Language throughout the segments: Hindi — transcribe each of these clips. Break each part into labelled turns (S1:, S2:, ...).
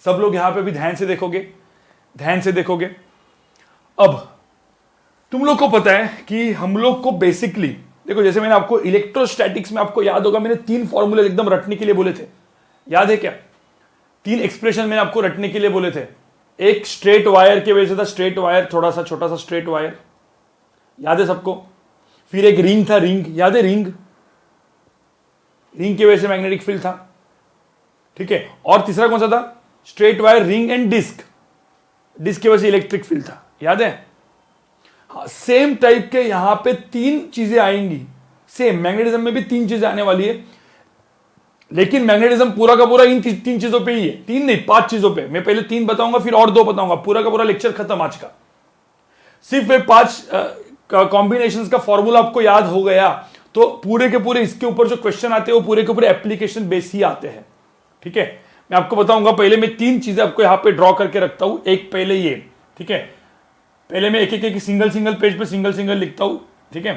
S1: सब लोग यहां पे भी ध्यान से देखोगे, ध्यान से देखोगे। अब तुम लोग को पता है कि हम लोग को बेसिकली देखो, जैसे मैंने आपको इलेक्ट्रोस्टैटिक्स में आपको याद होगा, मैंने 3 फॉर्मूले एकदम रटने के लिए बोले थे, याद है क्या? 3 एक्सप्रेशन मैंने आपको रटने के लिए बोले थे। एक स्ट्रेट वायर के वजह से था, स्ट्रेट वायर, थोड़ा सा छोटा सा स्ट्रेट वायर, याद है सबको? फिर एक रिंग था, रिंग, याद है? रिंग, रिंग की वजह से मैग्नेटिक फील्ड था, ठीक है। और तीसरा कौन सा था? Straight wire, ring and disc, disc की वजह से इलेक्ट्रिक फील्ड था, याद है? हाँ, सेम टाइप के यहां पे 3 चीजें आएंगी, सेम मैग्नेटिज्म में भी 3 चीजें आने वाली है, लेकिन मैग्नेटिज्म पूरा का पूरा इन 3 चीजों पे ही है, 3 नहीं 5 चीजों पे। मैं पहले 3 बताऊंगा, फिर और 2 बताऊंगा, पूरा का पूरा लेक्चर खत्म आज का। सिर्फ वे 5 कॉम्बिनेशंस का फॉर्मूला आपको याद हो गया तो पूरे के पूरे इसके ऊपर जो क्वेश्चन आते हैं वो पूरे के पूरे एप्लीकेशन बेस ही आते हैं, ठीक है। मैं आपको बताऊंगा, पहले मैं 3 चीजें आपको यहां पे ड्रॉ करके रखता हूं। एक पहले ये, ठीक है, पहले मैं एक एक सिंगल सिंगल पेज पे सिंगल सिंगल लिखता हूं, ठीक है।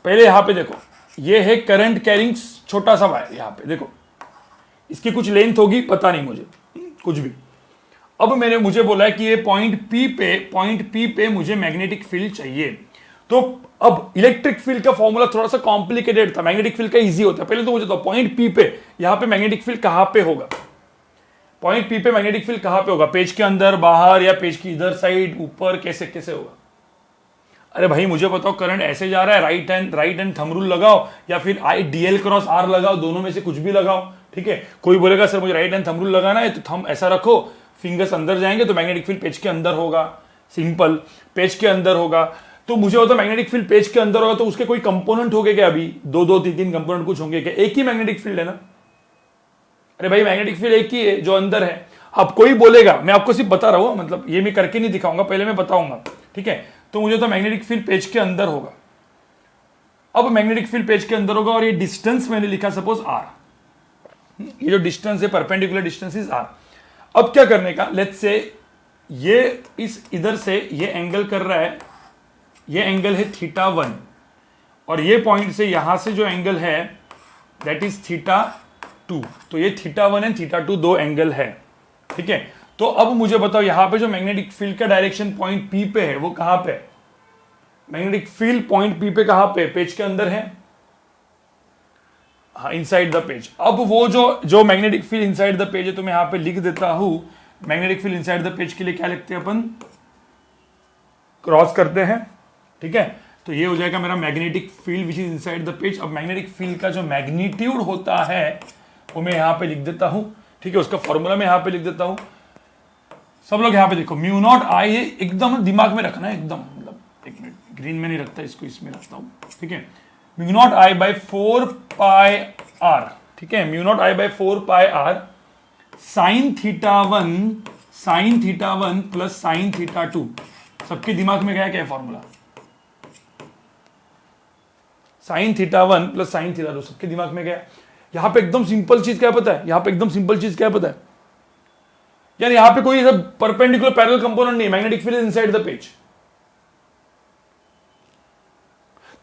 S1: पहले यहां पे देखो, ये है करंट कैरिंग छोटा सा वायर, यहां पे देखो, इसकी कुछ लेंथ होगी, पता नहीं मुझे, कुछ भी। अब मुझे बोला है कि ये पॉइंट पी पे मुझे मैग्नेटिक फील्ड चाहिए। तो अब इलेक्ट्रिक फील्ड का फॉर्मूला थोड़ा सा कॉम्प्लिकेटेड था, मैग्नेटिक फील्ड का इजी होता है। पहले तो मुझे तो पॉइंट पी पे यहां पे मैग्नेटिक फील्ड कहां पे होगा, पॉइंट पी पे मैग्नेटिक फील्ड कहां पे होगा? पेज के अंदर, बाहर, या पेज की इधर साइड, ऊपर, कैसे कैसे होगा? अरे भाई मुझे बताओ, करंट ऐसे जा रहा है, राइट हैंड थंब रूल लगाओ, या फिर DL क्रॉस R लगाओ, दोनों में से कुछ भी लगाओ, ठीक है। कोई बोलेगा सर मुझे राइट हैंड थंब रूल लगाना है, तो थंब ऐसा रखो, फिंगर्स अंदर जाएंगे तो मैग्नेटिक फील्ड पेज के अंदर होगा, सिंपल, पेज के अंदर होगा। तो मुझे होता मैग्नेटिक फील्ड पेज के अंदर होगा, तो उसके कोई कंपोनेंट होंगे क्या? अभी 2-3 कंपोनेंट कुछ होंगे क्या? एक ही मैग्नेटिक फील्ड है ना। अरे भाई मैग्नेटिक फील्ड एक ही है जो अंदर है। अब कोई बोलेगा, मैं आपको सिर्फ बता रहा हूं, मतलब ये मैं करके नहीं दिखाऊंगा, पहले मैं बताऊंगा, ठीक है। तो मुझे तो मैग्नेटिक फील्ड पेज के अंदर होगा। अब मैग्नेटिक फील्ड पेज के अंदर होगा और ये डिस्टेंस मैंने लिखा सपोज R, ये जो डिस्टेंस है, परपेंडिकुलर डिस्टेंस इज R। अब क्या करने का, लेट्स से ये इस इधर से ये एंगल कर रहा है, ये एंगल है θ1, और ये पॉइंट से यहां से जो एंगल है दैट इज θ2। तो ये θ1 एंड θ2 दो एंगल है, ठीक है। तो अब मुझे बताओ, यहां पे जो मैग्नेटिक फील्ड का डायरेक्शन पॉइंट P पे है वो कहां पे? मैग्नेटिक फील्ड पॉइंट P पे कहां पे? पेज के अंदर है, हाँ, इनसाइड द पेज। अब वो जो magnetic field inside the page है, तो मैं यहां पे लिख देता हूं, magnetic field inside the page के लिए क्या लिखते हैं अपन? क्रॉस करते हैं, ठीक है। तो ये हो जाएगा मेरा magnetic field which is inside the page. अब मैग्नेटिक फील्ड का जो मैग्नीट्यूड होता है वो मैं यहां पे लिख देता हूं, ठीक है, उसका फॉर्मूला मैं यहां पे लिख देता हूं। सब लोग यहां पे देखो, μ0I, एकदम दिमाग में रखना है, एकदम, मतलब एक मिनट, ग्रीन में नहीं रखता इसको, इसमें रखता हूं, ठीक है। μ0I/4πr, ठीक है, μ0I/4πr sin θ1 प्लस sin θ2। सबके दिमाग में गया क्या फॉर्मूला? sin θ1 प्लस sin θ2 सबके दिमाग में गया। यहां पे एकदम सिंपल चीज क्या पता है? यहां पे एकदम सिंपल चीज क्या पता है यार? यहां पे कोई परपेंडिकुलर पैरेलल कंपोनेंट नहीं, magnetic field inside the page.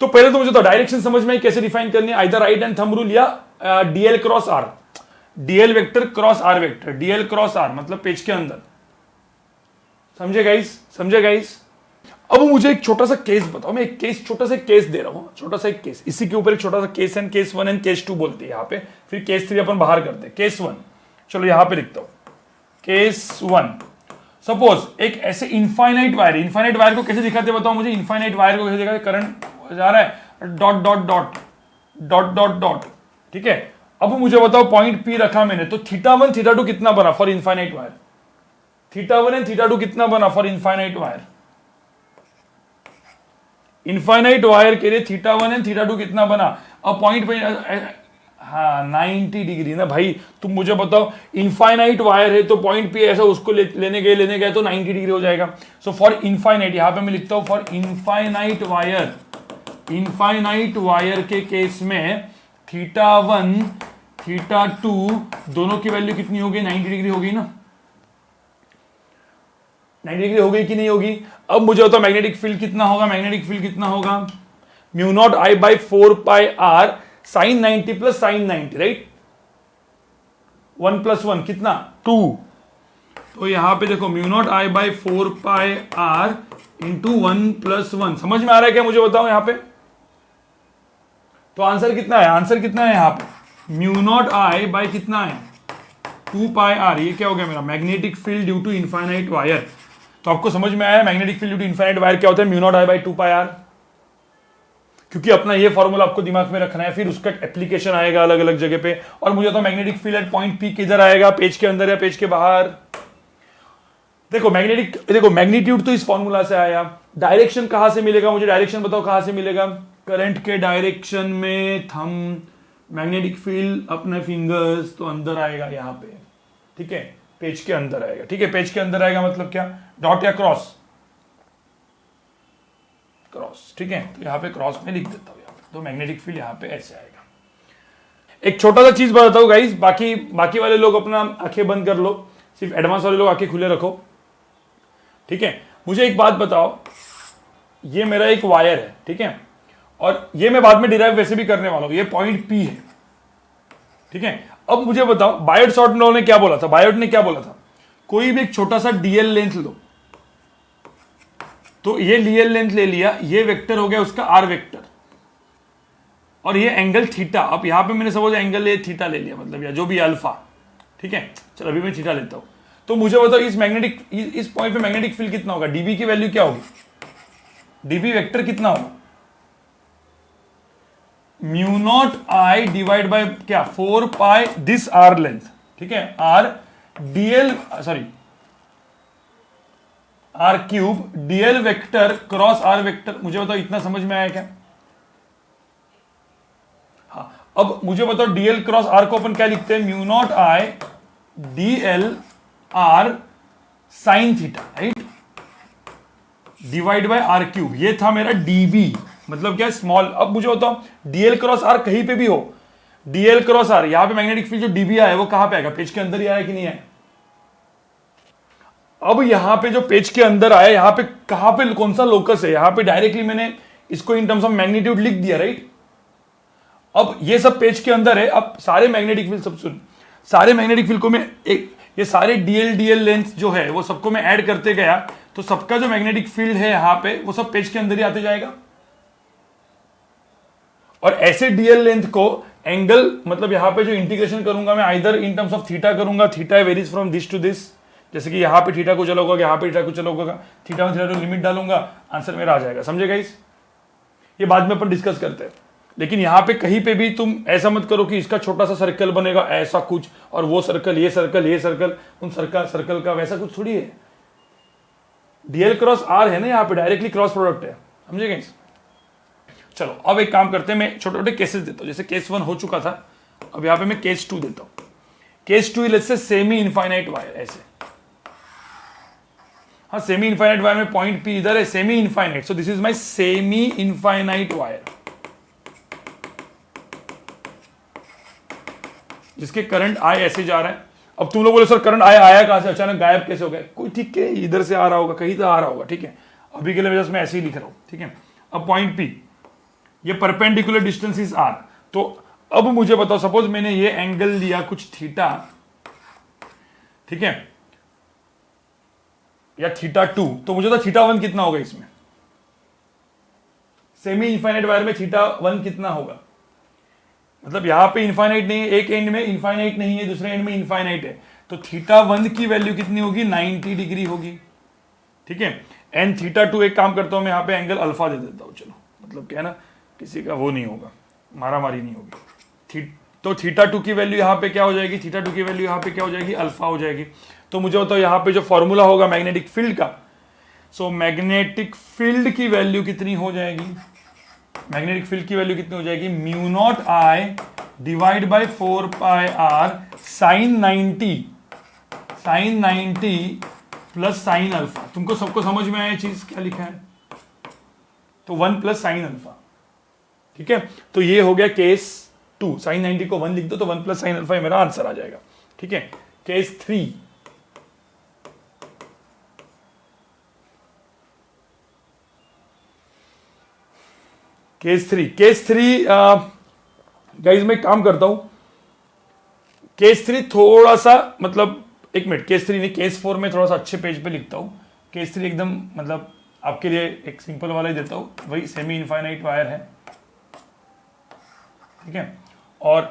S1: तो पहले तो मुझे तो डायरेक्शन समझ में कैसे डिफाइन करनी है, either right hand thumb rule या DL cross R, DL vector cross R vector, DL cross R मतलब पेज के अंदर। समझे गाइस? समझे गाइस? अब मुझे एक छोटा सा केस बताओ, मैं एक केस, छोटा सा केस दे रहा हूं, छोटा सा एक केस, इसी के ऊपर एक छोटा सा case and case 1 and case 2 बोलते हैं यहां पे, फिर केस 3 अपन बाहर करते हैं। केस 1, चलो यहां पे लिखता हूं, केस 1। सपोज एक ऐसे इनफाइनाइट वायर को कैसे दिखाते बताओ मुझे? इनफाइनाइट वायर को कैसे दिखाते? करंट जा रहा है, dot dot dot dot dot dot, ठीक है। अब मुझे बताओ, पॉइंट P रखा मैंने, तो θ1 θ2 कितना बना फॉर इनफाइनाइट वायर? θ1 एंड θ2 कितना बना for infinite wire? Infinite wire के लिए θ1 एंड θ2 कितना बना? अब पॉइंट पे, हाँ, 90 डिग्री ना भाई। तुम मुझे बताओ, इनफाइनाइट वायर है तो पॉइंट पे ऐसा उसको लेने गए तो 90 डिग्री हो जाएगा। सो फॉर इनफाइनाइट, यहां पे मैं लिखता हूं फॉर इनफाइनाइट वायर के केस में θ1 θ2 दोनों की वैल्यू कितनी होगी? 90 डिग्री होगी ना, 90 डिग्री हो गई कि नहीं होगी? अब मुझे होता मैग्नेटिक फील्ड कितना होगा? मैग्नेटिक फील्ड कितना होगा? μ0I/4πr sin 90 plus sin 90, right? 1 plus 1 कितना 2। तो यहां पे देखो mu naught I by 4 pi R into 1 plus 1। समझ में आ रहा है क्या मुझे बताओ यहां पे? तो आंसर कितना है? आंसर कितना है यहां पे? म्यू नॉट आई बाई कितना है 2 पाई आर। ये क्या हो गया मेरा? Magnetic field due to infinite wire. तो आपको समझ में आया magnetic field due to infinite wire क्या होता है? Mu naught I by 2 pi R. क्योंकि अपना ये फॉर्मूला आपको दिमाग में रखना है, फिर उसका एप्लीकेशन आएगा अलग अलग जगह पे। और मुझे तो magnetic field at point P किधर आएगा? पेज के अंदर या पेज के बाहर? देखो मैग्नीट्यूड तो इस फॉर्मूला से आया। डायरेक्शन कहां से मिलेगा? मुझे डायरेक्शन बताओ कहां से मिलेगा? करंट के डायरेक्शन में थंब, मैग्नेटिक फील्ड अपने फिंगर्स, तो अंदर आएगा यहां पे, ठीक है, पेज के अंदर आएगा। ठीक है, पेज के अंदर आएगा मतलब क्या? डॉट या क्रॉस? क्रॉस, ठीक है। तो यहां पे क्रॉस में लिख देता हूं यहां पे। तो मैग्नेटिक फील्ड यहां पे ऐसे आएगा। एक छोटा सा चीज बताता हूं गाइस, बाकी वाले लोग अपना आंखें बंद कर लो, सिर्फ एडवांस वाले लोग आंखें खुले रखो, ठीक है। मुझे एक बात बताओ, ये मेरा एक वायर है, ठीक है, और ये मैं बाद में डिराइव वैसे भी करने वाला हूं। ये पॉइंट पी है, ठीक है। अब मुझे बताओ बायोट सॉर्टनर ने क्या बोला था? बायोट ने क्या बोला था? कोई भी एक छोटा सा डीएल लेंथ लो। तो ये डीएल लेंथ ले लिया, ये वेक्टर हो गया उसका आर वेक्टर, और ये एंगल थीटा। अब यहां पे मैंने सपोज एंगल ये थीटा ले लिया, मतलब या जो भी अल्फा, ठीक है। चलो अभी मैं थीटा लेता हूं। तो मुझे बताओ इस पॉइंट पे मैग्नेटिक फील्ड कितना होगा? डीबी की वैल्यू क्या होगी? डीबी वेक्टर कितना होगा? Mu naught I divide by क्या 4 पाई दिस आर लेंथ, ठीक है, R DL sorry R cube DL vector cross R vector. मुझे बताओ इतना समझ में आया क्या? हाँ, अब मुझे बताओ डीएल क्रॉस आर को अपन क्या लिखते हैं? Mu naught I DL R sine theta, right, divide by R cube. ये था मेरा डीबी, मतलब क्या? स्मॉल। अब मुझे बताओ डीएल क्रॉस आर कहीं पे भी हो, डीएल क्रॉस आर, यहां पे मैग्नेटिक फील्ड जो डीबी आया है वो कहां पे आएगा? पेज के अंदर ही आया कि नहीं आया? अब यहां पे जो पेज के अंदर आया, यहां पे कहां पे कौन सा लोकस है? यहां पे डायरेक्टली मैंने इसको इन टर्म्स ऑफ मैग्नीट्यूड लिख दिया, राइट। अब ये सब पेज के अंदर है। अब सारे मैग्नेटिक फील्ड, सब सुन, सारे मैग्नेटिक फील्ड को मैं ये सारे डीएल लेंथ जो है वो सबको मैं ऐड करते गया, तो सबका जो मैग्नेटिक फील्ड है यहां पे वो सब पेज के अंदर ही आते जाएगा। और ऐसे डीएल लेंथ को एंगल, मतलब यहां पे जो इंटीग्रेशन करूंगा मैं, either in terms of theta करूंगा, theta varies from this to this, जैसे कि यहां पे थीटा को चलोगा, यहां पे थीटा को चलोगा, थीटा में थीटा टू लिमिट डालूंगा, आंसर मेरा आ जाएगा। समझे गाइस? ये बाद में अपन डिस्कस करते हैं। लेकिन यहां पे कहीं पे भी तुम ऐसा मत करो कि इसका छोटा सा सर्कल बनेगा ऐसा कुछ, और वो सर्कल, ये सर्कल, ये सर्कल, उन सर्कल का वैसा कुछ थोड़ी है। डीएल क्रॉस आर है ना, यहां पे डायरेक्टली क्रॉस प्रोडक्ट है। समझे गाइस? चलो अब एक काम करते हैं, मैं छोटे छोटे केसेस देता हूं। जैसे केस 1 हो चुका था, अब यहां पे मैं केस 2 देता हूं। Case 2 let's say semi infinite wire, ऐसे। हाँ, सेमी इनफाइनाइट वायर में पॉइंट पी इधर है, semi infinite, so this is my semi infinite wire, जिसके करंट आई ऐसे जा रहा है। अब तुम लोग बोले सर करंट आया कहां से, अचानक गायब कैसे हो गया? कोई ठीक है, इधर से आ रहा होगा, कहीं तो आ रहा होगा, ठीक है। अभी के लिए मैं ऐसे ही लिख रहा हूं, ठीक है। अब पॉइंट पी, ये परपेंडिकुलर डिस्टेंस इज आर। तो अब मुझे बताओ, सपोज मैंने ये एंगल लिया कुछ थीटा, ठीक है, या थीटा 2, तो मुझे तो थीटा 1 कितना होगा इसमें? सेमी इनफाइनाइट वायर में थीटा 1 कितना होगा? मतलब यहां पे इनफाइनाइट नहीं है, एक एंड में इनफाइनाइट नहीं है, दूसरे एंड में इनफाइनाइट है, तो थीटा 1 की वैल्यू कितनी होगी? 90 डिग्री होगी, ठीक है। एंड थीटा 2, एक काम करता हूं मैं यहां पे एंगल अल्फा दे देता हूं, चलो, मतलब क्या है ना, किसी का वो नहीं होगा, मारामारी नहीं होगी। तो थीटा 2 की वैल्यू यहां पे क्या हो जाएगी? थीटा 2 की वैल्यू यहां पे क्या हो जाएगी? अल्फा हो जाएगी। तो मुझे बताओ यहां पे जो फॉर्मूला होगा मैग्नेटिक फील्ड का, सो मैग्नेटिक फील्ड की वैल्यू कितनी हो जाएगी? मैग्नेटिक फील्ड की वैल्यू कितनी हो जाएगी? Mu naught I divide by 4 pi R sine 90 plus sine alpha. तुमको सबको समझ में आया चीज क्या लिखा है? तो 1 प्लस साइन अल्फा, ठीक है। तो ये हो गया केस 2, साइन 90 को 1 लिख दो तो 1 प्लस साइन अल्फा मेरा आंसर आ जाएगा, ठीक है। केस 3, केस 3 गाइज मैं काम करता हूं, केस 3 थोड़ा सा मतलब, एक मिनट, केस 3 नहीं, केस 4 में थोड़ा सा अच्छे पेज पे लिखता हूं। केस 3 एकदम मतलब आपके लिए एक सिंपल वाला ही देता हूं, वही सेमी इनफाइनाइट वायर है, ठीक है, और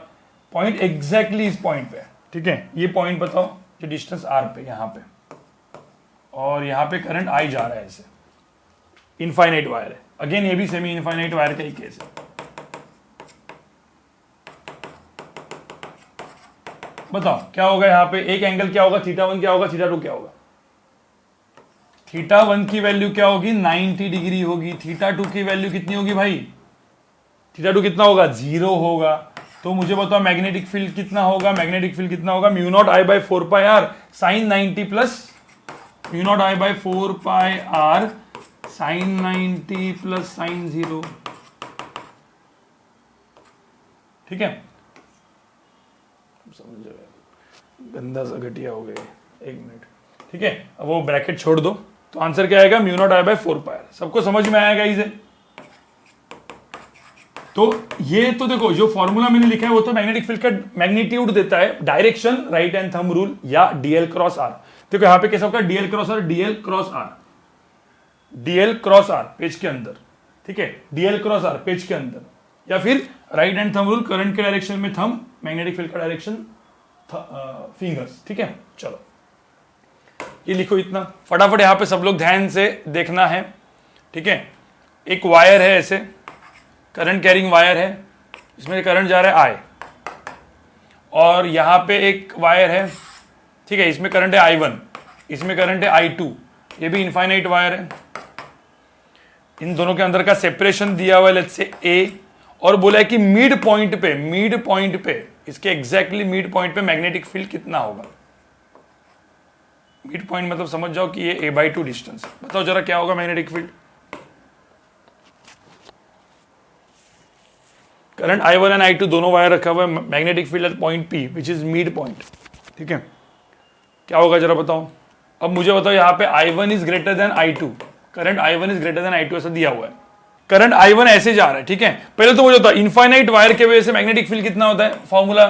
S1: पॉइंट एग्जैक्टली इस पॉइंट पे, ठीक है। ये पॉइंट बताओ जो डिस्टेंस आर पे, यहां पे, और यहां पे करंट आई जा रहा है, ऐसे इनफाइनाइट वायर है। अगेन ये भी सेमी इनफाइनाइट वायर का ही केस है। बताओ क्या होगा यहाँ पे, एक एंगल क्या होगा, थीटा 1 क्या होगा, थीटा 2 क्या होगा। थीटा 1 की वैल्यू क्या होगी, 90 डिग्री होगी। थीटा 2 की वैल्यू कितनी होगी भाई, थीटा 2 कितना होगा, 0 होगा। तो मुझे बताओ मैग्नेटिक फील्ड कितना होगा, मैग्नेटिक फील्ड कितना होगा, mu naught I by 4 pi R sine 90 plus mu naught I by 4 pi R sine 90 plus sine 0, ठीक है। समझ जाए, गंदा सा घटिया हो गया, एक मिनट, ठीक है। अब वो ब्रैकेट छोड़ दो, तो आंसर क्या आएगा, mu naught I by 4 pi R. सबको समझ में आएगा इसे। तो ये तो देखो जो फॉर्मूला मैंने लिखा है वो तो मैग्नेटिक फील्ड का मैग्नीट्यूड देता है, direction right hand thumb rule या डीएल क्रॉस आर। देखो यहां पे कैसा होगा, DL cross R, DL cross R, DL cross R page के अंदर, ठीक है, डीएल क्रॉस आर पेज के अंदर, या फिर right hand thumb rule, current के डायरेक्शन में थंब, मैग्नेटिक फील्ड का डायरेक्शन फिंगर्स, ठीक है। चलो ये लिखो इतना फटाफट, यहां पे सब लोग ध्यान से देखना है, ठीक है। एक वायर है ऐसे, करंट कैरिंग वायर है, इसमें करंट जा रहा है आई, और यहां पे एक वायर है, ठीक है, इसमें करंट है I1, इसमें करंट है I2, ये भी इनफाइनाइट वायर है। इन दोनों के अंदर का सेपरेशन दिया हुआ है लेट्स से A, और बोला है कि मिड पॉइंट पे इसके एग्जैक्टली मिड पॉइंट पे मैग्नेटिक फील्ड कितना होगा। मिड पॉइंट मतलब समझ जाओ कि ये A/2 डिस्टेंस। बताओ जरा क्या होगा magnetic field. Current I1 and I2 दोनों वायर रखा हुआ है, magnetic field at point P which is mid point, ठीक है। क्या होगा जरा बताओ। अब मुझे बताओ यहाँ पे I1 is greater than I2, current I1 is greater than I2 ऐसा दिया हुआ है। करंट I1 ऐसे जा रहा है, ठीक है। पहले तो मुझे बताओ इनफाइनाइट वायर के वजह से मैग्नेटिक फील्ड कितना होता है, formula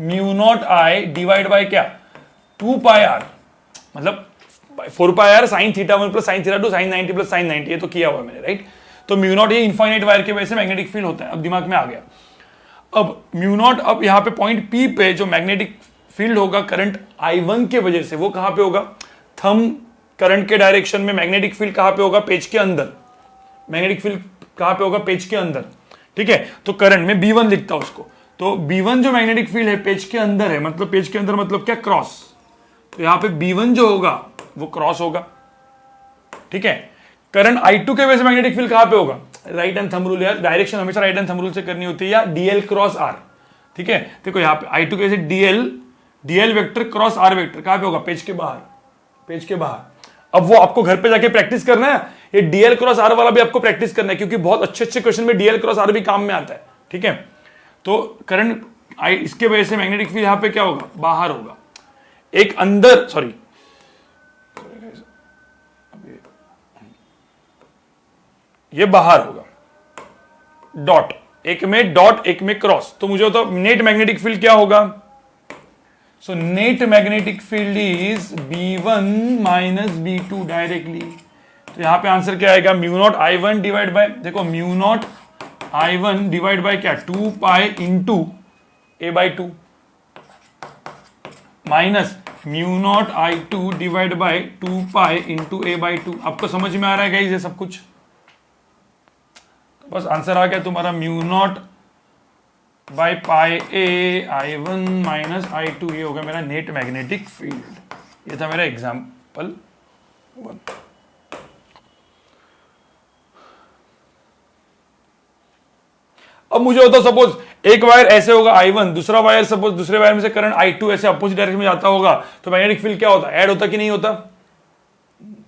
S1: mu naught I divide by क्या, 2 पाई आर, मतलब 4 pi R sine theta 1 plus sine theta 2 sine 90 plus sine 90, ये तो किया हुआ है मैंने, राइट। तो म्यू नॉट ये इनफाइनाइट वायर की वजह से मैग्नेटिक फील्ड होता है। अब दिमाग में आ गया। अब म्यू नॉट, अब यहाँ पे पॉइंट P पे जो मैग्नेटिक फील्ड होगा करंट I1 के वजह से, वो कहां पे होगा, थंब करंट के डायरेक्शन में। मैग्नेटिक फील्ड कहां पे होगा, पेज के अंदर। मैग्नेटिक फील्ड कहां पे होगा, पेज के अंदर, ठीक है। तो करंट में B1 लिखता हूं उसको, तो B1 जो मैग्नेटिक फील्ड है पेज के अंदर है, मतलब पेज के अंदर मतलब क्या, क्रॉस। तो यहां पे B1 जो होगा वो क्रॉस होगा, ठीक है। करंट I2 के वजह से मैग्नेटिक फील्ड कहां पे होगा, राइट हैंड थंब रूल, यार डायरेक्शन हमेशा राइट हैंड थंब रूल से करनी होती है, या डीएल क्रॉस आर, ठीक है। देखो यहाँ पे I2 की वजह से DL vector cross R vector कहां पे होगा, पेज के बाहर, पेज के बाहर। अब वो आपको घर पे जाके प्रैक्टिस करना है, ये डीएल क्रॉस आर वाला भी आपको प्रैक्टिस करना है, क्योंकि बहुत अच्छे अच्छे क्वेश्चन में डीएल क्रॉस आर भी काम में आता है, ठीक है। तो करंट इसके वजह से मैग्नेटिक फील्ड यहां पे क्या होगा, बाहर होगा। एक अंदर, सॉरी ये बाहर होगा, डॉट, एक में डॉट एक में क्रॉस। तो मुझे तो नेट मैग्नेटिक फील्ड क्या होगा, so net magnetic field is B1 minus B2 directly. तो यहां पे आंसर क्या आएगा, mu naught I1 divide by, देखो mu naught I1 divide by क्या, 2 pi into A/2 minus mu naught I2 divide by 2 pi into A/2। आपको समझ में आ रहा है गाइस ये सब कुछ। बस आंसर आ गया तुम्हारा, mu naught by pi A I1 minus I2, ये होगा मेरा नेट मैग्नेटिक फील्ड। ये था मेरा एग्जाम्पल 1। अब मुझे होता सपोज एक वायर ऐसे होगा I1, दूसरा वायर सपोज दूसरे वायर में से करंट I2 ऐसे अपोजिट डायरेक्शन में जाता होगा, तो मैग्नेटिक फील्ड क्या होता, ऐड होता कि नहीं होता,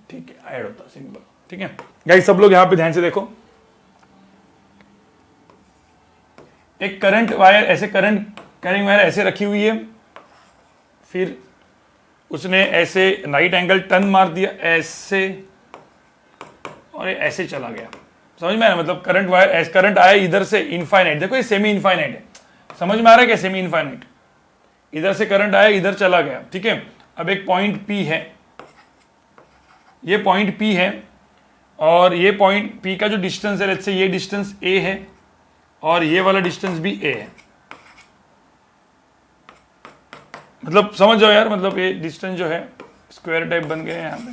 S1: ठीक है, ऐड होता, सिंपल, ठीक है। गाइस सब लोग यहां पे ध्यान से देखो, एक करंट वायर ऐसे, करंट कैरिंग वायर ऐसे रखी हुई है, फिर उसने ऐसे राइट एंगल टर्न मार दिया ऐसे, और ये ऐसे चला गया। समझ में आ रहा है, मतलब करंट वायर, करंट आया इधर से इनफाइनाइट, देखो ये सेमी इनफाइनाइट है, समझ में आ रहा है क्या, सेमी इनफाइनाइट, इधर से करंट आया, इधर चला गया, ठीक है। अब एक पॉइंट P है, ये पॉइंट P है, और ये पॉइंट P का जो डिस्टेंस है, लेट्स से ये डिस्टेंस A है और ये वाला डिस्टेंस भी A है। मतलब समझ जाओ यार, मतलब ये डिस्टेंस जो है स्क्वायर टाइप बन गए यहाँ पे,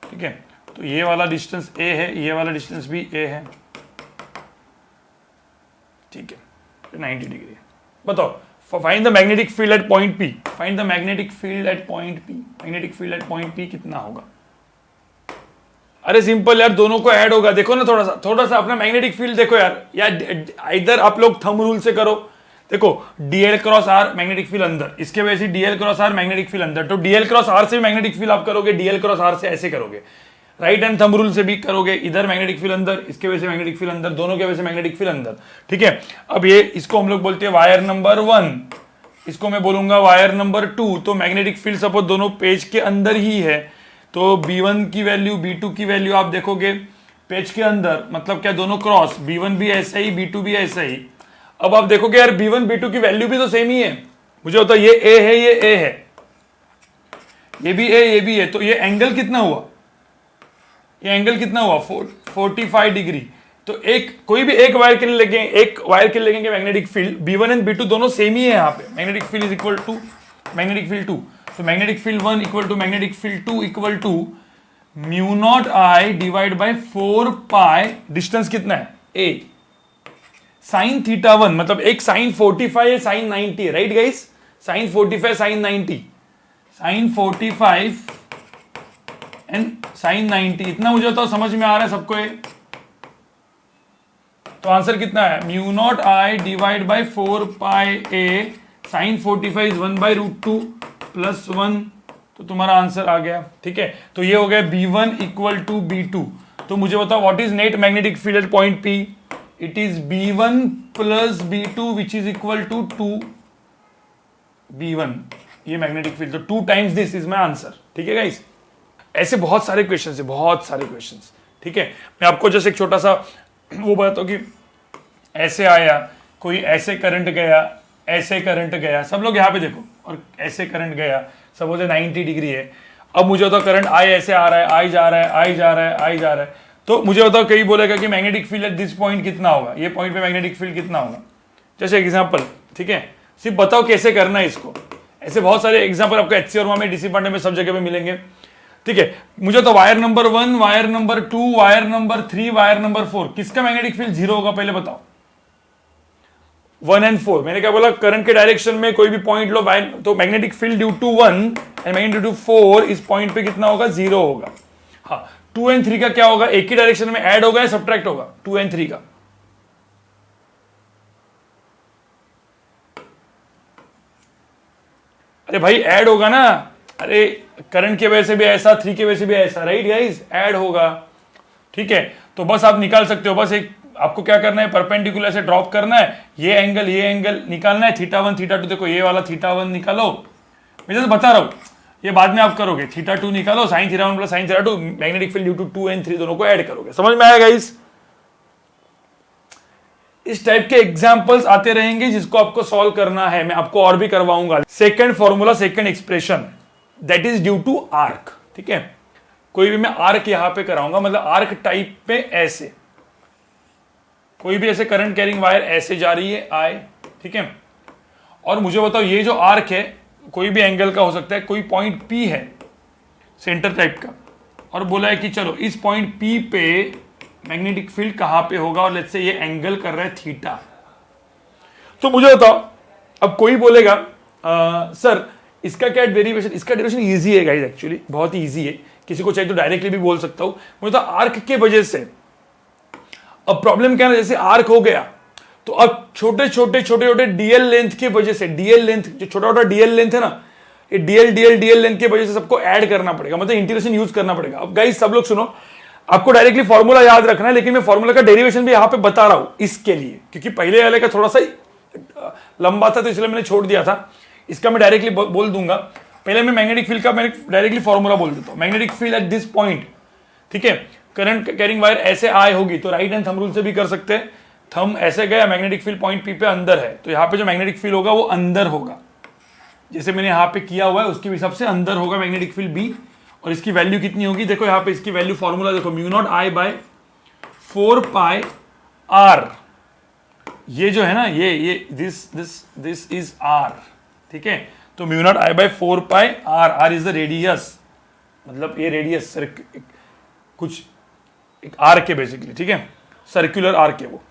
S1: ठीक है। तो ये वाला डिस्टेंस A है, ये वाला डिस्टेंस भी A है, ठीक है, 90 डिग्री। बताओ, find the magnetic field at point P, find the magnetic field at point P, magnetic field at point P कितना होगा? अरे सिंपल यार, दोनों को ऐड होगा। देखो ना, थोड़ा सा अपना मैग्नेटिक फील्ड देखो यार इधर आप लोग थंब रूल से करो। देखो DL cross R magnetic field अंदर, इसके वजह से DL cross R magnetic field अंदर, तो डीएल क्रॉस आर से मैग्नेटिक फील्ड आप करोगे, डीएल क्रॉस आर से ऐसे करोगे, राइट हैंड थंब रूल से भी करोगे, इधर मैग्नेटिक फील्ड अंदर, इसके वजह से मैग्नेटिक फील्ड अंदर, दोनों के वजह से मैग्नेटिक फील्ड अंदर, ठीक है। अब ये इसको हम लोग बोलते हैं वायर नंबर 1, इसको मैं बोलूंगा वायर नंबर 2। तो मैग्नेटिक फील्ड सपोज दोनों पेज के अंदर ही है, तो B1 की वैल्यू B2 की वैल्यू आप देखोगे पेज के अंदर, मतलब क्या, दोनों क्रॉस, B1 भी ऐसा ही, B2 भी ऐसा ही। अब आप देखोगे यार B1 B2 की वैल्यू भी तो सेम ही है, मुझे होता है ये A है, ये A है, ये भी A, ये भी है, तो ये एंगल कितना हुआ, ये एंगल कितना हुआ 45 डिग्री। तो कोई भी एक वायर के लिए लेंगे, एक वायर के लिए लेंगे magnetic field, B1 and B2 दोनों सेम ही है यहाँ पे, magnetic field is equal to magnetic field 2, तो magnetic field 1 equal to magnetic field 2 equal to mu naught I divide by 4 pi, distance कितना है A, साइन थीटा 1, मतलब एक साइन 45 है, साइन 90 है, right guys, sine 45 sine 90, sine 45 and sine 90, इतना मुझे तो समझ में आ रहा है सबको ये। तो आंसर कितना है, mu naught I divide by 4 pi A, sine 45 is 1/√2 plus 1, तो तुम्हारा आंसर आ गया, ठीक है। तो ये हो गया B1 इक्वल टू B2। तो मुझे बताओ what is net magnetic field at point P, it is B1 plus B2 which is equal to 2B1, ये मैग्नेटिक फील्ड, तो 2 times this is my answer, ठीक है गाइस। ऐसे बहुत सारे क्वेश्चन है, बहुत सारे क्वेश्चन, ठीक है। मैं आपको जैसे एक छोटा सा वो बताता हूँ कि ऐसे आया, कोई ऐसे करंट गया, ऐसे करंट गया, सब लोग यहाँ पे देखो, और ऐसे करंट गया, सब बोलते 90 डिग्री है। अब मुझे बताओ करंट आई ऐसे आ रहा है, आई जा रहा है, आई जा रहा है, आई जा रहा है, तो मुझे बताओ कई बोलेगा कि magnetic field at this point कितना होगा, ये पॉइंट पे मैग्नेटिक फील्ड कितना होगा, जैसे एग्जांपल, ठीक है। सिर्फ बताओ कैसे करना है इसको। ऐसे बहुत सारे एग्जांपल आपको एचसी और में, डीसी पार्टनर में, सब जगह पे मिलेंगे, ठीक है। मुझे तो wire number 1, wire number 2, wire number 3, wire number 4, किसका मैग्नेटिक फील्ड 0 होगा पहले बताओ। 1 एंड 4, मैंने क्या बोला, करंट के डायरेक्शन में कोई भी पॉइंट लो, तो magnetic field due to 1 and magnetic due to 4 इस पॉइंट पे कितना होगा, 0 होगा। हाँ, 2 एंड 3 का क्या होगा, एक ही डायरेक्शन में ऐड होगा या सब्ट्रैक्ट होगा 2 एंड 3 का? अरे भाई ऐड होगा ना, अरे करंट के वजह से भी ऐसा, 3 की वजह से भी ऐसा, राइट गाइस, ऐड होगा, ठीक है। तो बस आप निकाल सकते हो, बस एक आपको क्या करना है, परपेंडिकुलर से ड्रॉप करना है, ये एंगल निकालना है, θ1 θ2, देखो ये वाला θ1 निकालो, मैं तो बता रहा हूं, ये बाद में आप करोगे, θ2 निकालो, sine θ1 plus sine θ2, magnetic field due to 2 and 3 दोनों को ऐड करोगे, समझ में आया गाइस। इस टाइप के एग्जांपल्स आते रहेंगे जिसको आपको सॉल्व करना है, मैं आपको और भी करवाऊंगा। Second formula, second expression, that is due to arc, ठीक है। कोई भी मैं आर्क यहां पे कराऊंगा, मतलब आर्क टाइप पे ऐसे, कोई भी ऐसे करंट कैरिंग वायर ऐसे जा रही है आई, ठीक है। और मुझे बताओ ये जो आर्क है कोई भी एंगल का हो सकता है, कोई पॉइंट P है सेंटर टाइप का, और बोला है कि चलो इस पॉइंट P पे मैग्नेटिक फील्ड कहां पे होगा, और लेट्स से ये एंगल कर रहा है थीटा। तो मुझे बताओ, अब कोई बोलेगा सर इसका क्या डेरिवेशन, इसका डेरिवेशन इजी है गाइस, एक्चुअली बहुत ही इजी है, किसी को चाहिए तो डायरेक्टली भी बोल सकता हूं। मुझे तो आर्क के वजह से अब प्रॉब्लम क्या है, जैसे आर्क हो गया तो अब छोटे छोटे डीएल लेंथ के वजह से, डीएल लेंथ जो छोटा डीएल लेंथ है ना, ये डीएल लेंथ के वजह से सबको ऐड करना पड़ेगा, मतलब इंटीग्रेशन यूज करना पड़ेगा। अब गाइस सब लोग सुनो, आपको डायरेक्टली फॉर्मूला याद रखना है, लेकिन मैं फॉर्मूला का डेरिवेशन भी यहां पे बता रहा हूं इसके लिए, क्योंकि पहले वाले का थोड़ा सा लंबा था तो इसलिए मैंने छोड़ दिया था, इसका मैं डायरेक्टली बोल दूंगा। पहले मैं मैग्नेटिक फील्ड का मैं डायरेक्टली फॉर्मूला बोल देता हूं, magnetic field at this point, ठीक है। करंट कैरिंग वायर ऐसे आए होगी तो राइट हैंड थंब रूल से भी कर सकते हैं, थंब ऐसे गया, मैग्नेटिक फील्ड पॉइंट पी पे अंदर है, तो यहाँ पे जो मैग्नेटिक फील्ड होगा वो अंदर होगा, जैसे मैंने यहाँ पे किया हुआ है उसके हिसाब से अंदर होगा मैग्नेटिक फील्ड बी। और इसकी वैल्यू कितनी होगी, देखो यहाँ पे इसकी वैल्यू फॉर्मूला देखो, mu naught I by 4 pi R, ये जो है ना ये दिस इज आर, ठीक है। तो mu naught I by 4 pi R, R is the radius, मतलब ये रेडियस कुछ एक आर के बेसिकली, ठीक है, सर्कुलर आर के, वो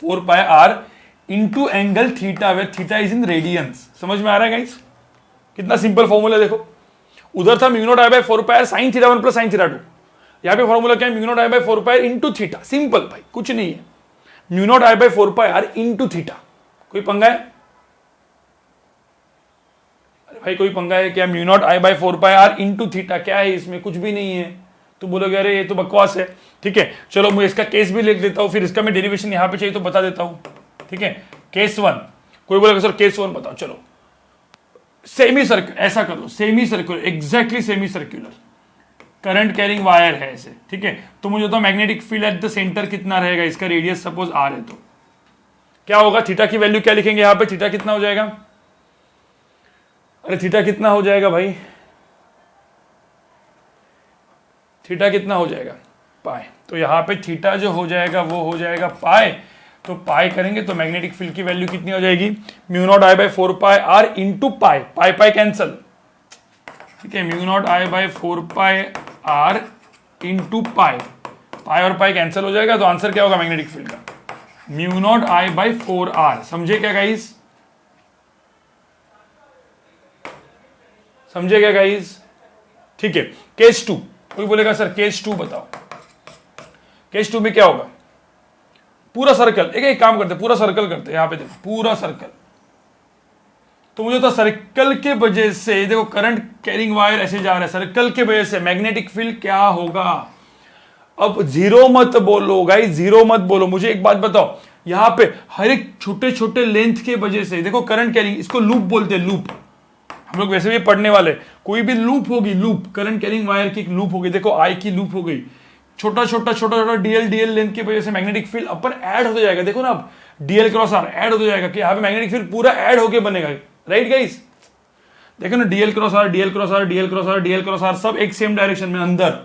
S1: 4 pi R into angle theta, where theta is in radians. समझ में आ रहा है गाइस, कितना सिंपल फॉर्मूला देखो। उधर था mu naught I by 4 pi R sine theta 1 plus sine theta 2, यहाँ पे फॉर्मूला क्या है, mu naught I by 4 pi R into theta, simple भाई, कुछ नहीं है, mu naught I by 4 pi R into theta. कोई पंगा है? अरे भाई कोई पंगा है क्या? Mu naught I by 4 pi R into theta, क्या है इसमें? कुछ भी नहीं है। तो बोलोगे अरे ये तो बकवास है, ठीक है। चलो मैं इसका केस भी लिख देता हूं, फिर इसका मैं डेरिवेशन यहां पे चाहिए तो बता देता हूं, ठीक है। केस 1, कोई बोलेगा सर केस 1 बताओ, चलो सेमी सर्कुलर, ऐसा कर लो, semi circular, exactly semi circular, current carrying wire है ऐसे, ठीक है। तो मुझे तो magnetic field at the centre कितना रहेगा, इसका रेडियस सपोज आर है, तो क्या होगा, थीटा की वैल्यू क्या लिखेंगे यहाँ पे, थीटा कितना हो जाएगा, अरे थीटा कितना हो जाएगा भाई, थीटा कितना हो जाएगा, पाई। तो यहाँ पे थीटा जो हो जाएगा वो हो जाएगा पाई, तो पाई करेंगे तो मैग्नेटिक फील्ड की वैल्यू कितनी हो जाएगी, mu naught I by 4 pi R into pi, pi pi cancel, ठीक है, mu naught I by 4 pi R into pi, pi और पाई कैंसिल हो जाएगा, तो आंसर क्या होगा मैग्नेटिक फील्ड का, mu naught I by 4 R. समझे क्या गाइस, समझे क्या गाइस, ठीक है। केस 2, कोई बोलेगा सर केस 2 बताओ, केस 2 में क्या होगा, पूरा सर्कल, एक काम करते, पूरा सर्कल करते, यहां पे देखो पूरा सर्कल, तो मुझे तो सर्कल के वजह से देखो करंट कैरिंग वायर ऐसे जा रहा है, सर्कल के वजह से मैग्नेटिक फील्ड क्या होगा। अब जीरो मत बोलो गाइस, जीरो मत बोलो, मुझे एक बात बताओ, यहां पे हर एक छोटे छोटे लेंथ के वजह से देखो करंट कैरिंग, इसको लूप बोलते हैं, लूप, हम लोग वैसे भी पढ़ने वाले, कोई भी लूप होगी, लूप करंट कैरिंग वायर की एक लूप होगी, देखो आई की लूप हो गई, छोटा छोटा डीएल लेंथ की वजह से मैग्नेटिक फील्ड अपन ऐड होते जाएगा, देखो ना आप डीएल क्रॉस आर ऐड होते जाएगा, कि यहाँ पे मैग्नेटिक फील्ड पूरा ऐड होके बनेगा, राइट गाइस, देखो ना DL cross R DL cross R DL cross R DL cross R सब एक सेम डायरेक्शन में अंदर,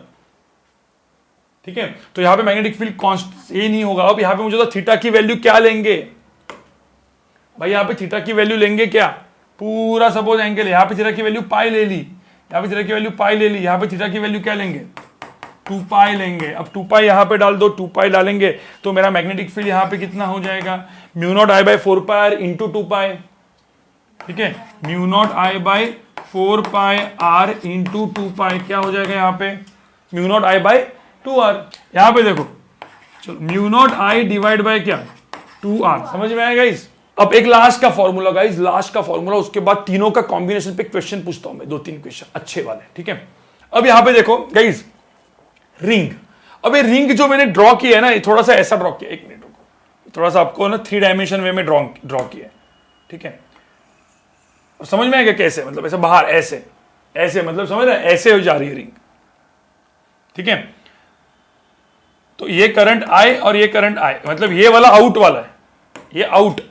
S1: ठीक है। तो यहाँ पे मैग्नेटिक फील्ड कांस्टेंट ये नहीं होगा। अब यहाँ पे मुझे तो थीटा की वैल्यू क्या लेंगे भाई, यहाँ पे थीटा की वैल्यू लेंगे क्या, पूरा सपोज एंगल है, यहाँ पे थीटा की वैल्यू पाई ले ली, यहाँ पे थीटा की वैल्यू पाई ले ली, यहाँ पे थीटा की वैल्यू क्या लेंगे, 2 पाई लेंगे। अब 2 पाई यहाँ पे डाल दो, 2 पाई डालेंगे तो मेरा मैग्नेटिक फील्ड यहाँ पे कितना हो जाएगा, mu naught I by 4 pi R into 2 pi, ठीक है, mu naught I by 4 pi R into 2 pi, क्या हो जाएगा यहाँ पे, mu naught I by 2 R. यहाँ पे देखो चलो mu naught I divide by क्या 2 आर, समझ में आएगा गाइस। अब एक लास्ट का फॉर्मूला गाइस, लास्ट का फॉर्मूला, उसके बाद तीनों का कॉम्बिनेशन पे क्वेश्चन पूछता हूं मैं, 2-3 क्वेश्चन अच्छे वाले, ठीक है। अब यहां पे देखो गाइस रिंग, अब ये रिंग जो मैंने ड्रॉ किया है ना, ये थोड़ा सा ऐसा ड्रॉ किया, एक मिनट रुको, थोड़ा सा आपको ना 3 डायमेंशन वे में ड्रॉ किया है, ठीक है। समझ में आएगा कैसे, मतलब ऐसे बाहर ऐसे ऐसे, मतलब समझ रहे ऐसे हो जा रही है रिंग, ठीक है। तो ये करंट आए और ये करंट आए, मतलब ये वाला आउट वाला है, ये आउट,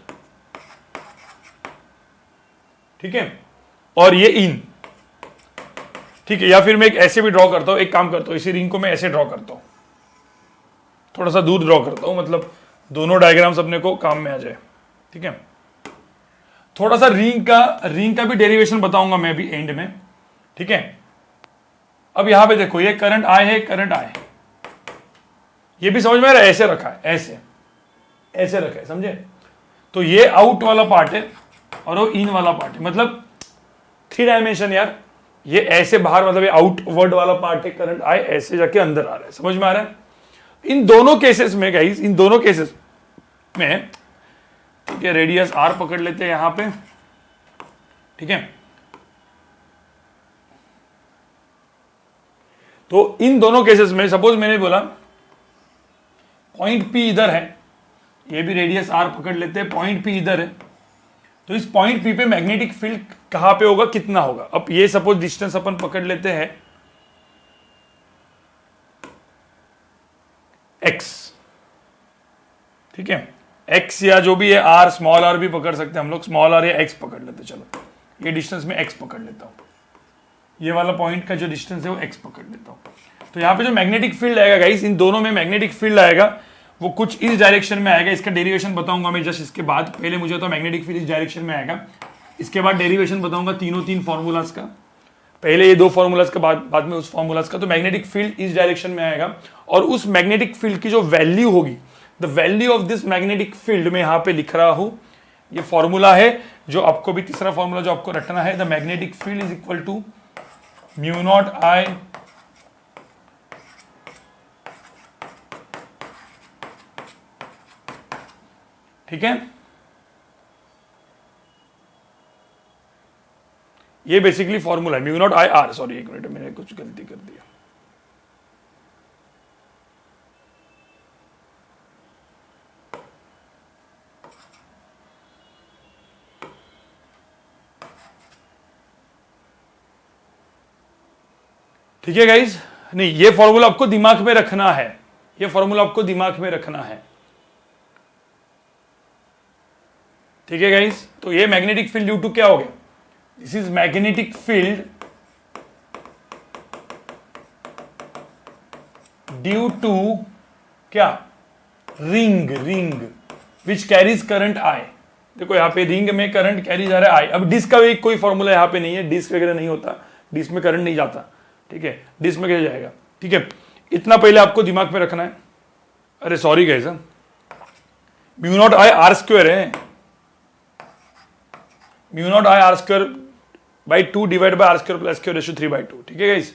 S1: ठीक है, और ये इन, ठीक है। या फिर मैं एक ऐसे भी ड्रॉ करता हूं, एक काम करता हूं, इसी रिंग को मैं ऐसे ड्रॉ करता हूं, थोड़ा सा दूर ड्रॉ करता हूं, मतलब दोनों डायग्राम्स अपने को काम में आ जाए, ठीक है। थोड़ा सा रिंग का भी डेरिवेशन बताऊंगा मैं भी एंड में, ठीक है। अब यहां पे देखो ये करंट आए है, करंट आए, ये भी समझ में आ रहा है, ऐसे रखा है, ऐसे ऐसे रखा है, समझे। तो ये आउट वाला पार्ट है और वो इन वाला पार्ट है, मतलब 3 डायमेंशन यार, ये ऐसे बाहर, मतलब ये आउटवर्ड वाला पार्ट है, करंट आए ऐसे जाके अंदर आ रहा है, समझ में आ रहा है। इन दोनों केसेस में गाइस, इन दोनों केसेस में, ठीक है, रेडियस आर पकड़ लेते हैं यहां पे, ठीक है। तो इन दोनों केसेस में सपोज मैंने बोला पॉइंट पी इधर है, ये भी रेडियस आर पकड़ लेते हैं, पॉइंट पी इधर है, तो इस पॉइंट पी पे मैग्नेटिक फील्ड कहां पे होगा, कितना होगा। अब ये सपोज डिस्टेंस अपन पकड़ लेते हैं x, ठीक है, एक्स या जो भी है आर, स्मॉल आर भी पकड़ सकते हैं हम लोग, स्मॉल आर या एक्स पकड़ लेते, चलो ये डिस्टेंस में एक्स पकड़ लेता हूँ, ये वाला पॉइंट का जो डिस्टेंस है वो एक्स पकड़ लेता हूँ। तो यहाँ पे जो मैग्नेटिक फील्ड आएगा गाइस, इन दोनों में मैग्नेटिक फील्ड आएगा वो कुछ इस डायरेक्शन में आएगा। इसका डेरिवेशन बताऊंगा मैं जस्ट इसके बाद, पहले मुझे तो मैग्नेटिक फील्ड इस डायरेक्शन में आएगा, इसके बाद डेरिवेशन बताऊंगा तीन फॉर्मूलाज का, पहले ये 2 फॉर्मूलाज का, बाद में उस फॉर्मूलाज का। तो मैग्नेटिक फील्ड इस डायरेक्शन में आएगा और उस मैग्नेटिक फील्ड की जो वैल्यू होगी, the value of this magnetic field में यहाँ पे लिख रहा हूं, ये फॉर्मूला है जो आपको भी, तीसरा फॉर्मूला जो आपको रटना है, the magnetic field is equal to mu naught I ठीक है, ये बेसिकली फॉर्मूला है, mu naught I R, sorry एक मिनट मैंने कुछ गलती कर दिया, ठीक है गाइज, नहीं ये फॉर्मूला आपको दिमाग में रखना है, ये फॉर्मूला आपको दिमाग में रखना है, ठीक है गाइज। तो ये मैग्नेटिक फील्ड ड्यू टू क्या हो गया, this is magnetic field due to क्या, ring which carries current I. देखो यहाँ पे रिंग में करंट कैरी जा रहा है आई। अब डिस्क का भी कोई फॉर्मूला यहाँ पे नहीं है, डिस्क वगैरह नहीं होता, डिस्क में करंट नहीं जाता, ठीक है, डिस्क में कैसे जाएगा, ठीक है, इतना पहले आपको दिमाग में रखना है। अरे sorry guys, mu naught I R square है, mu naught I R square by 2 divide by R square plus square ratio 3/2, ठीक है गाइस।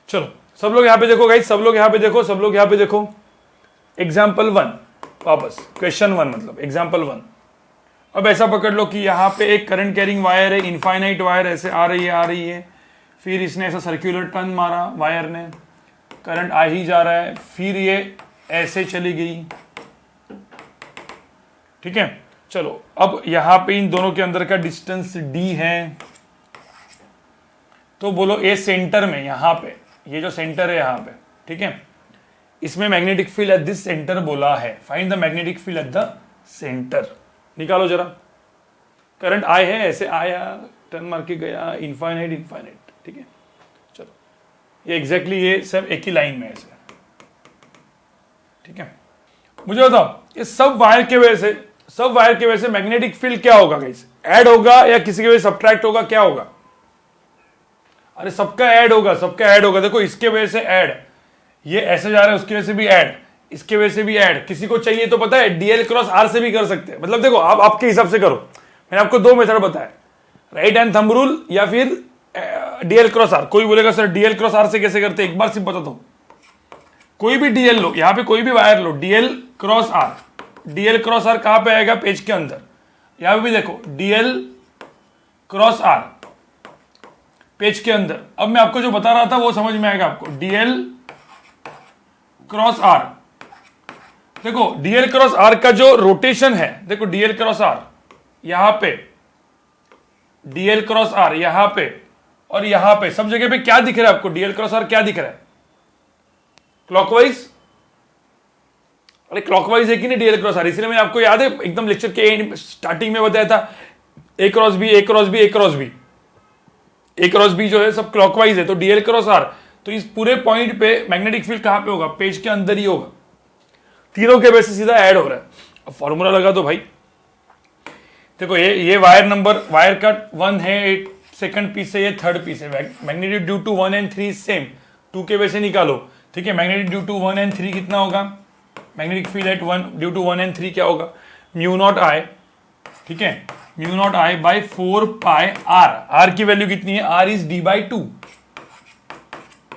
S1: चलो सब लोग यहाँ पे देखो गाइस, सब लोग यहाँ पे देखो, सब लोग यहाँ पे देखो, एग्जाम्पल 1 वापस, क्वेश्चन 1 मतलब एग्जाम्पल 1। अब ऐसा पकड़ लो कि यहाँ पे एक करंट कैरिंग वायर है, इनफाइनाइट वायर ऐसे आ रही है, फिर इसने ऐसा सर्कुलर टर्न मारा वायर ने, करंट आ ही जा रहा है, फिर ये ऐसे चली गई, ठीक है। चलो अब यहां पे इन दोनों के अंदर का डिस्टेंस d है, तो बोलो ये सेंटर में, यहां पे ये जो सेंटर है यहां पे, ठीक है, इसमें magnetic field at this centre बोला है, find the magnetic field at the centre. निकालो जरा, करंट आई है, ऐसे आया, टर्न मार के गया, इनफाइनाइट, ठीक है। चलो ये एग्जैक्टली ये सब एक ही लाइन में ऐसे, ठीक है। मुझे बताओ ये सब वायर के वजह से मैग्नेटिक फील्ड क्या होगा गाइस, ऐड होगा या किसी की वजह से सब्ट्रैक्ट होगा, क्या होगा? अरे सबका ऐड होगा, देखो इसके वजह से ऐड, ये ऐसे जा रहा है उसकी वजह से भी ऐड, इसके वजह से भी ऐड, किसी को चाहिए तो पता है डीएल क्रॉस आर से भी कर सकते हैं। मतलब देखो आप आपके हिसाब से करो, मैंने आपको 2 मेथड बताया, राइट हैंड थंब रूल या फिर डीएल क्रॉस आर। कोई बोलेगा सर डीएल क्रॉस आर से कैसे करते, एक बार सिर्फ बता दो, कोई भी डीएल लो, यहां पे कोई भी वायर लो, DL cross R, DL cross R कहां पे आएगा, पेज के अंदर, यहां पे भी देखो डीएल क्रॉस आर पेज के अंदर। अब मैं आपको जो बता रहा था वो समझ में आएगा आपको, डीएल क्रॉस आर, देखो डीएल क्रॉस आर का जो रोटेशन है, देखो डीएल क्रॉस आर यहां पे, डीएल क्रॉस आर यहां पे और यहां पे, सब जगह पे क्या दिख रहा है आपको, डीएल क्रॉस आर क्या दिख रहा है, क्लॉकवाइज। अरे क्लॉकवाइज है कि नहीं डीएल क्रॉस आर, इसलिए मैंने आपको याद है एकदम लेक्चर के स्टार्टिंग में बताया था, ए क्रॉस बी, ए क्रॉस बी, ए क्रॉस बी, ए क्रॉस बी जो है सब क्लॉकवाइज है, तो डीएल क्रॉस आर, तो इस पूरे पॉइंट पे मैग्नेटिक फील्ड कहां पे होगा, पेज के अंदर ही होगा, तीनों के बेस सीधा ऐड हो रहा है। अब फॉर्मूला लगा दो भाई, देखो ये वायर का 1 है, सेकंड पीस है, ये थर्ड पीस है, magnitude due to 1 and 3 same, 2 के वैसे निकालो, ठीक है। मैग्नेट्यूड ड्यू टू 1 and 3 कितना होगा, magnetic field at 1 due to 1 and 3 क्या होगा, म्यू नॉट आई, ठीक है, mu naught I by 4 pi R, R की वैल्यू कितनी है, आर इज d/2,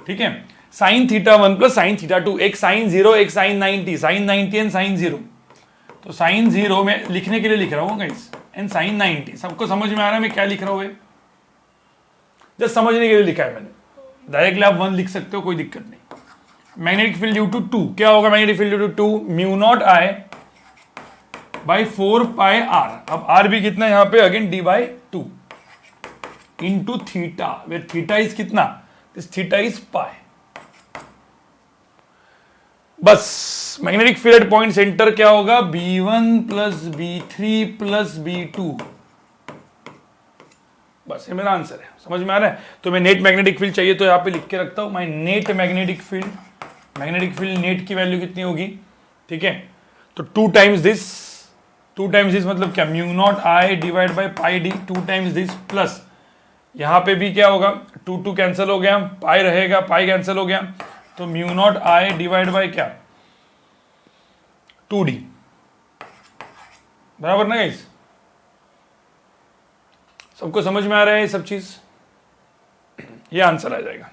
S1: ठीक है। Sine theta 1 plus sine theta 2, एक साइन 0 एक साइन 90 एंड साइन 0, तो साइन 0 में लिखने के लिए लिख रहा हूं गाइस, एंड साइन 90, सबको समझ में आ रहा है मैं क्या लिख रहा हूं, जस्ट समझने के लिए लिखा है मैंने, डायरेक्टली आप 1 लिख सकते हो, कोई दिक्कत नहीं। मैग्नेटिक फील्ड ड्यू टू 2 क्या होगा, magnetic field due to 2 mu naught I by 4 pi R, अब आर भी कितना यहां पे again d/2 into theta, where theta is कितना, दिस थीटा इज पाई। बस मैग्नेटिक फील्ड पॉइंट सेंटर क्या होगा, B1 plus B3 plus B2। बस ये मेरा आंसर है, समझ में आ रहा है। तो मैं नेट मैग्नेटिक फील्ड चाहिए तो यहां पे लिख के रखता हूं, my net magnetic field net की वैल्यू कितनी होगी, ठीक है। तो 2 टाइम्स दिस मतलब क्या, mu naught I divide by pi D, 2 times this plus यहां पे भी क्या होगा, 2 कैंसिल हो गया, पाई रहेगा, पाई कैंसिल हो गया, तो mu naught I divide by क्या, 2D, बराबर ना गाइस। सबको समझ में आ रहा है ये सब चीज, ये आंसर आ जाएगा।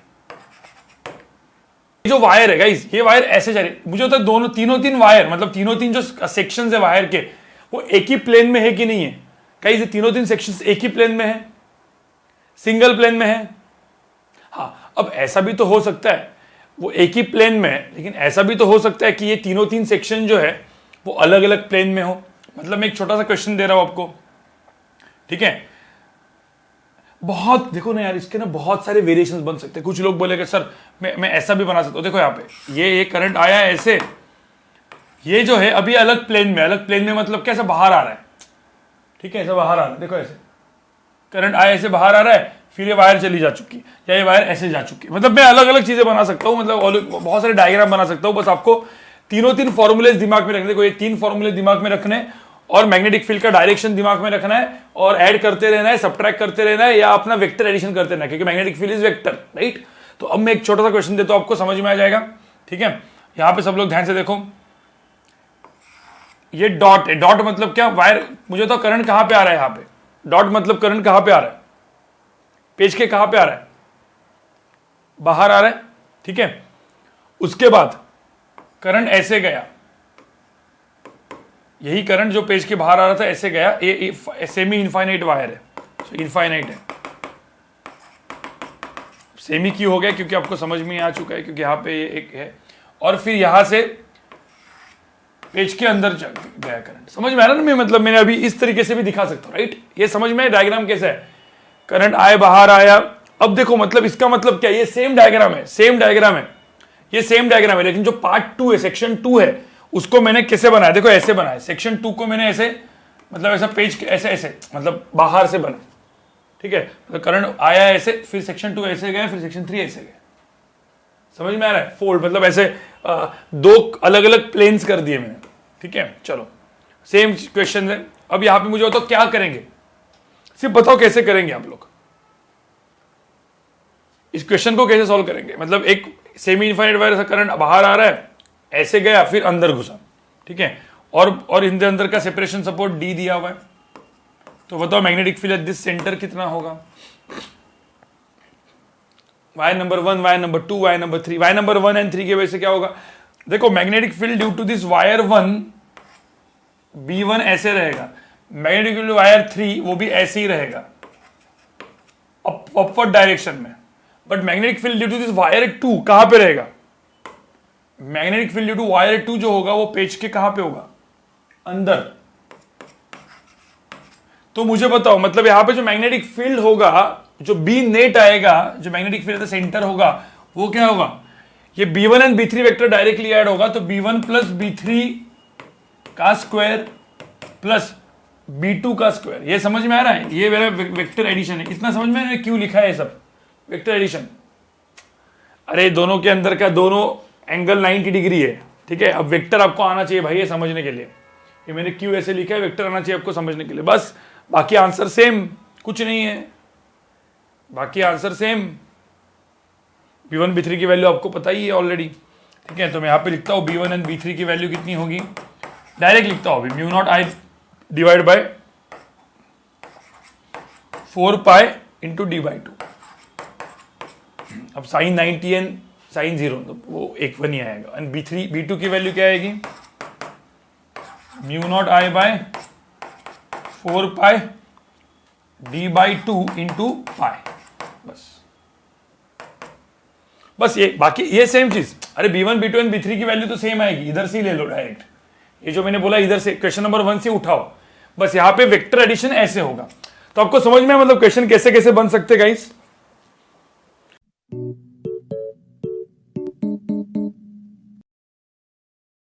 S1: जो वायर है गाइस, ये वायर ऐसे जा रही, मुझे होता है तीन वायर, मतलब तीन जो सेक्शंस है वायर के, वो एक ही प्लेन में है कि नहीं है। गाइस ये तीन सेक्शंस एक ही प्लेन में है, सिंगल प्लेन में है। हाँ, अब ऐसा भी तो हो सकता है वो एक ही प्लेन में है, लेकिन ऐसा भी तो हो सकता है कि ये तीन सेक्शन जो है वो अलग अलग प्लेन में हो। मतलब मैं एक छोटा सा क्वेश्चन दे रहा हूं आपको, ठीक है। बहुत देखो ना यार, इसके ना बहुत सारे वेरिएशंस बन सकते हैं। कुछ लोग बोलेंगे सर मैं ऐसा भी बना सकता हूं। देखो यहाँ पे ये करंट आया ऐसे, ये जो है अभी अलग प्लेन में मतलब कैसे बाहर आ रहा है, ठीक है, ऐसे बाहर आ रहा है। देखो ऐसे करंट आया, ऐसे बाहर आ रहा है, फिर ये वायर चली जा चुकी या ये वायर ऐसे जा चुकी। मतलब मैं अलग अलग चीजें बना सकता हूं, मतलब बहुत सारे डायग्राम बना सकता हूं। बस आपको तीन फॉर्मूले दिमाग में रखने, देखो ये 3 फॉर्मूले दिमाग में रखने, और मैग्नेटिक फील्ड का डायरेक्शन दिमाग में रखना है, और ऐड करते रहना है, सब्ट्रैक्ट करते रहना है, या अपना वेक्टर एडिशन करते रहना है, क्योंकि magnetic field is vector, right. तो अब मैं एक छोटा सा क्वेश्चन देता हूं, आपको समझ में आ जाएगा, ठीक है। यहां पे सब लोग ध्यान से देखो, ये डॉट है, डॉट मतलब क्या, वायर, मुझे तो करंट कहां पे आ रहा है यहां पे, डॉट मतलब करंट कहां पे आ रहा है, पेज के कहां पे आ रहा है, बाहर आ रहा है, ठीक है। उसके बाद करंट ऐसे गया, यही करंट जो पेज के बाहर आ रहा था ऐसे गया, ये सेमी इनफाइनाइट वायर है, इनफाइनाइट है। सेमी क्यों हो गया, क्योंकि आपको समझ में आ चुका है, क्योंकि यहां पे ये एक है, और फिर यहां से पेज के अंदर गया करंट। समझ में आ रहा ना, मैं मतलब मैंने अभी इस तरीके से भी दिखा सकता हूं, राइट। ये समझ में डायग्राम कैसा है, करंट आए बाहर आया। अब देखो मतलब इसका मतलब क्या, ये सेम डायग्राम है, ये सेम डायग्राम है, लेकिन जो पार्ट 2 है, सेक्शन 2 है, उसको मैंने कैसे बनाया, देखो ऐसे बनाया। सेक्शन 2 को मैंने ऐसे, मतलब ऐसा पेज ऐसे मतलब बाहर से बना, ठीक है। मतलब करंट आया ऐसे, फिर सेक्शन 2 ऐसे गया, फिर सेक्शन 3 ऐसे गया। समझ में आ रहा है, फोल्ड मतलब ऐसे 2 अलग अलग प्लेन्स कर दिए मैंने, ठीक है। चलो सेम क्वेश्चन है। अब यहां पे मुझे बताओ क्या करेंगे, सिर्फ बताओ कैसे करेंगे आप लोग, इस क्वेश्चन को कैसे सॉल्व करेंगे। मतलब एक सेमी इनफाइनाइट वायर से करंट बाहर आ रहा है, ऐसे गया, फिर अंदर घुसा, ठीक है, और इनके अंदर का सेपरेशन सपोर्ट D दिया हुआ है। तो बताओ magnetic field at this centre कितना होगा, wire number 1, wire number 2, wire number 3। Wire number 1 and 3 की वजह से क्या होगा, देखो magnetic field due to this wire 1, B1 ऐसे रहेगा, मैग्नेटिक फील्ड वायर 3 वो भी ऐसे ही रहेगा, अपवर्ड डायरेक्शन में। But magnetic field due to this wire 2 कहां पे रहेगा, magnetic field due to wire 2 जो होगा वो पेज के कहां पे होगा, अंदर। तो मुझे बताओ, मतलब यहां पे जो मैग्नेटिक फील्ड होगा, जो बी नेट आएगा, जो मैग्नेटिक फील्ड सेंटर होगा, वो क्या होगा, ये B1 and B3 vector directly add होगा, तो B1 प्लस B3 का स्क्वायर प्लस B2 का स्क्वायर। ये समझ में आ रहा है, ये मेरा वेक्टर एडिशन है। इतना समझ में आ रहा है क्यों लिखा है सब वेक्टर एडिशन। अरे दोनों के अंदर का दोनों एंगल 90 डिग्री है, ठीक है। अब वेक्टर आपको आना चाहिए भाई, ये समझने के लिए, ये मैंने क्यों ऐसे लिखा है, वेक्टर आना चाहिए आपको समझने के लिए, बस। बाकी आंसर सेम, कुछ नहीं है, बाकी आंसर सेम। B1 B3 की वैल्यू आपको पता ही है ऑलरेडी, ठीक है। तो मैं यहां पे लिखता हूं B1 एंड B3 की वैल्यू कितनी होगी, डायरेक्ट लिखता हूं, mu naught I divide by 4 pi into D/2। अब साइन 90 एंड साइन 0 तो वो 1 ही आएगा। एंड B2 की वैल्यू क्या आएगी, mu naught I by 4 pi D/2 into pi, बस ये, बाकी ये सेम चीज। अरे B1 B2 एंड B3 की वैल्यू तो सेम आएगी, इधर से ही ले लो डायरेक्ट, ये जो मैंने बोला इधर से क्वेश्चन नंबर 1 से उठाओ, बस यहाँ पे वेक्टर एडिशन ऐसे होगा। तो आपको समझ में, मतलब क्वेश्चन कैसे कैसे बन सकते गाइस।